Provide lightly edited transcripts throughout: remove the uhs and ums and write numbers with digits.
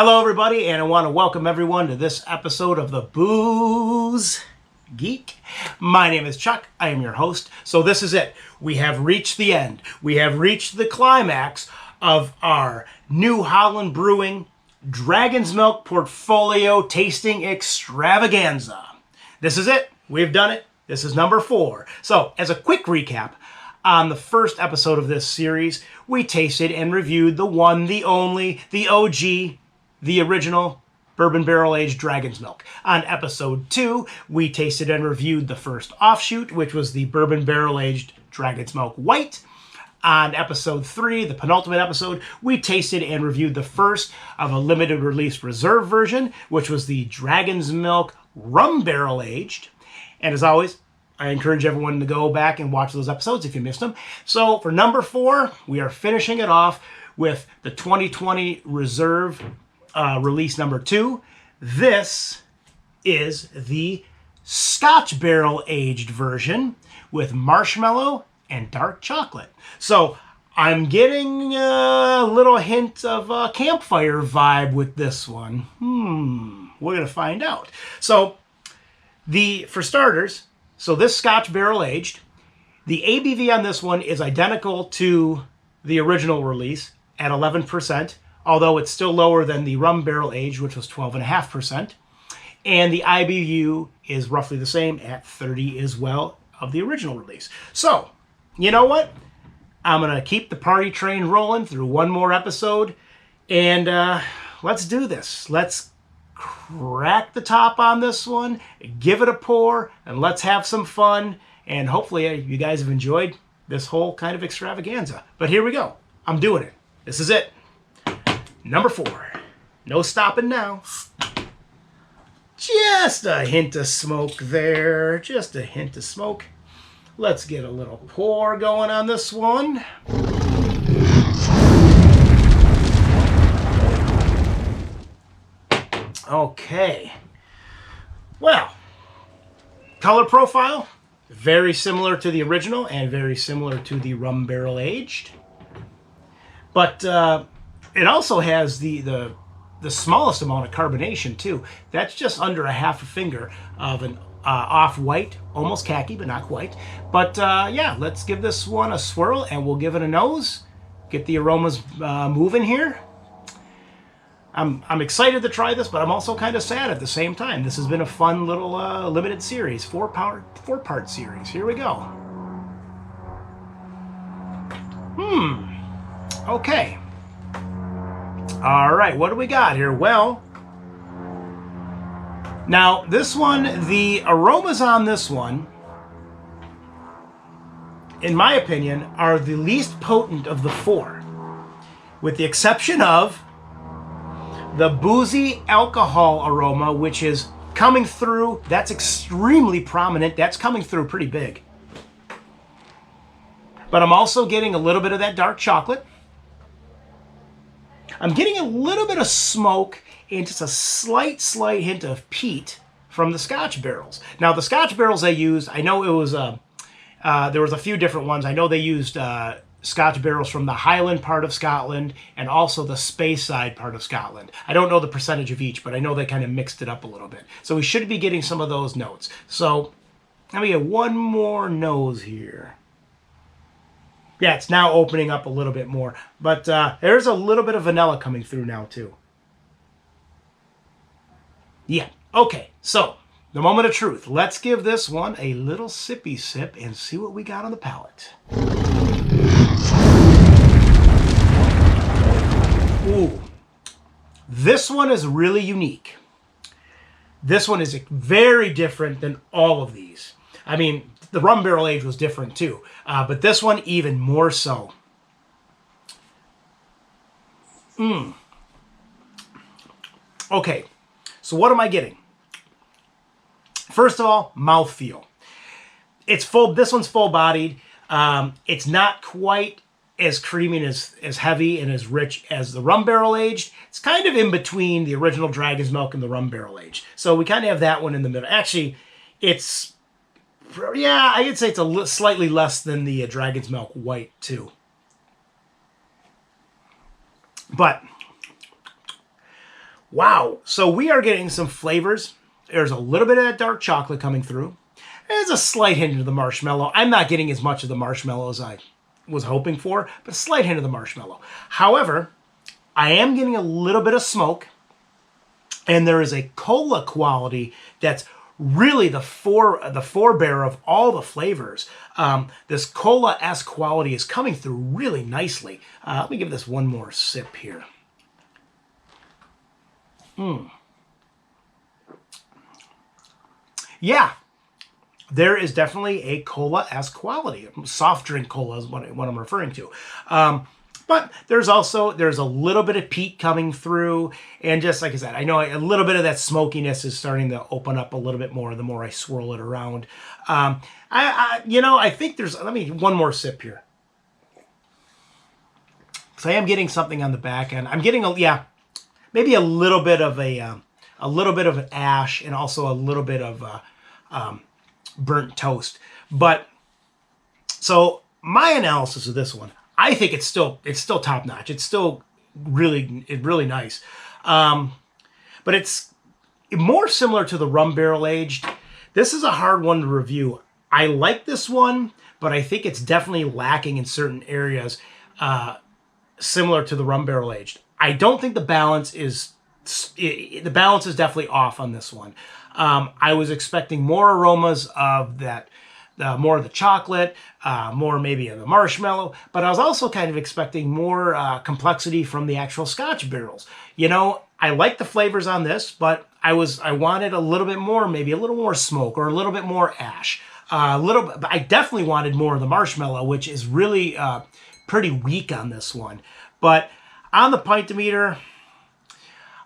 Hello everybody, and I want to welcome everyone to this episode of the Booze Geek. My name is Chuck. I am your host. So this is it. We have reached the end. We have reached the climax of our New Holland Brewing Dragon's Milk Portfolio Tasting Extravaganza. This is it. We've done it. This is number 4. So as a quick recap, on the first episode of this series, we tasted and reviewed the one, the only, the OG, the original Bourbon Barrel-Aged Dragon's Milk. On episode 2, we tasted and reviewed the first offshoot, which was the Bourbon Barrel-Aged Dragon's Milk White. On episode 3, the penultimate episode, we tasted and reviewed the first of a limited release reserve version, which was the Dragon's Milk Rum Barrel-Aged. And as always, I encourage everyone to go back and watch those episodes if you missed them. So for number 4, we are finishing it off with the 2020 Reserve release number 2. This is the Scotch Barrel-Aged version with marshmallow and dark chocolate. So I'm getting a little hint of a campfire vibe with this one. We're going to find out. So for starters, so this Scotch Barrel-Aged, the ABV on this one is identical to the original release at 11%, although it's still lower than the Rum Barrel-Aged, which was 12.5%. And the IBU is roughly the same at 30 as well of the original release. So, you know what? I'm going to keep the party train rolling through one more episode, and let's do this. Let's crack the top on this one, give it a pour, and let's have some fun. And hopefully you guys have enjoyed this whole kind of extravaganza. But here we go. I'm doing it. This is it. Number 4. No stopping now. Just a hint of smoke there. Just a hint of smoke. Let's get a little pour going on this one. Okay, well, color profile, very similar to the original and very similar to the Rum Barrel-Aged. But it also has the smallest amount of carbonation too. That's just under a half a finger of an off-white, almost khaki, but not quite. But yeah, let's give this one a swirl and we'll give it a nose. Get the aromas moving here. I'm excited to try this, but I'm also kind of sad at the same time. This has been a fun little limited series, four-part series. Here we go. Okay. All right, what do we got here? Well, now this one, the aromas on this one, in my opinion, are the least potent of the 4, with the exception of the boozy alcohol aroma, which is coming through. That's extremely prominent. That's coming through pretty big. But I'm also getting a little bit of that dark chocolate. I'm getting a little bit of smoke and just a slight hint of peat from the Scotch barrels. Now, the Scotch barrels they used, I know it was, there was a few different ones. I know they used Scotch barrels from the Highland part of Scotland and also the Speyside part of Scotland. I don't know the percentage of each, but I know they kind of mixed it up a little bit. So we should be getting some of those notes. So let me get one more nose here. Yeah, it's now opening up a little bit more. But there's a little bit of vanilla coming through now too. Yeah, okay. So the moment of truth. Let's give this one a little sippy sip and see what we got on the palate. Ooh, this one is really unique. This one is very different than all of these. I mean, the Rum Barrel-Aged was different too, but this one even more so. Okay, so what am I getting? First of all, mouthfeel. It's full. This one's full-bodied. It's not quite as creamy and as heavy and as rich as the Rum Barrel-Aged. It's kind of in between the original Dragon's Milk and the Rum Barrel-Aged. So we kind of have that one in the middle. Actually, it's, yeah, I could say it's slightly less than the Dragon's Milk White too. But Wow. So we are getting some flavors. There's a little bit of that dark chocolate coming through. There's a slight hint of the marshmallow. I'm not getting as much of the marshmallow as I was hoping for, but a slight hint of the marshmallow. However, I am getting a little bit of smoke, and there is a cola quality that's really the forebearer of all the flavors. This cola-esque quality is coming through really nicely. Let me give this one more sip here. Yeah, there is definitely a cola-esque quality. Soft drink cola is what I'm referring to. But there's a little bit of peat coming through, and just like I said, I know a little bit of that smokiness is starting to open up a little bit more the more I swirl it around. I think there's. Let me one more sip here, because I am getting something on the back end. I'm getting maybe a little bit of an ash, and also a little bit of burnt toast. But so my analysis of this one, I think it's still top notch. It's still really nice. But it's more similar to the rum barrel aged. This is a hard one to review. I like this one, but I think it's definitely lacking in certain areas, similar to the rum barrel aged. I don't think the balance is definitely off on this one. I was expecting more aromas of that, more of the chocolate, more maybe of the marshmallow, but I was also kind of expecting more complexity from the actual Scotch barrels. I like the flavors on this, but I wanted a little bit more, maybe a little more smoke or a little bit more ash. But I definitely wanted more of the marshmallow, which is really pretty weak on this one. But on the pint-o-meter,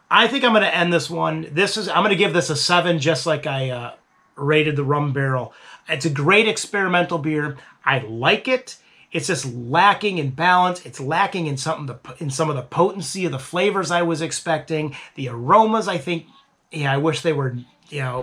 I think I'm going to end this one. I'm going to give this a 7, just like I rated the rum barrel. It's a great experimental beer. I like it. It's just lacking in balance. It's lacking in some of the potency of the flavors I was expecting. The aromas, I think, I wish they were,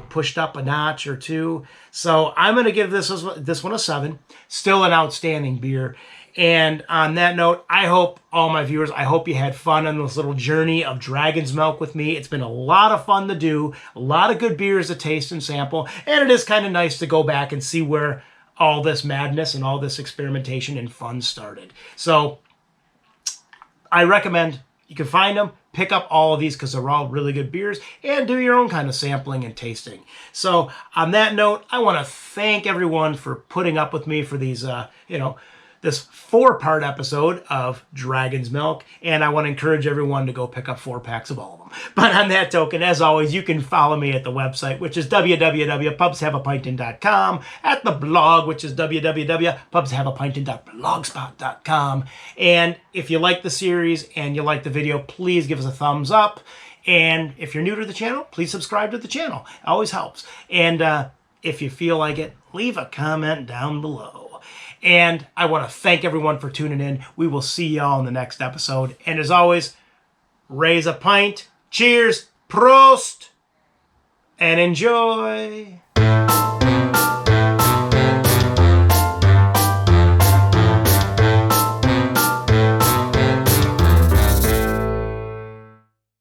pushed up a notch or two. So I'm going to give this one a 7. Still an outstanding beer. And on that note, I hope all my viewers, I hope you had fun on this little journey of Dragon's Milk with me. It's been a lot of fun to do, a lot of good beers to taste and sample, and it is kind of nice to go back and see where all this madness and all this experimentation and fun started. So I recommend you can find them, pick up all of these because they're all really good beers, and do your own kind of sampling and tasting. So on that note, I want to thank everyone for putting up with me for these, this 4-part episode of Dragon's Milk, and I want to encourage everyone to go pick up 4 packs of all of them. But on that token, as always, you can follow me at the website, which is www.pubshaveapintin.com, at the blog, which is www.pubshaveapintin.blogspot.com. And if you like the series and you like the video, please give us a thumbs up. And if you're new to the channel, please subscribe to the channel. It always helps. And if you feel like it, leave a comment down below. And I want to thank everyone for tuning in. We will see y'all in the next episode. And as always, raise a pint, cheers, PROST, and enjoy.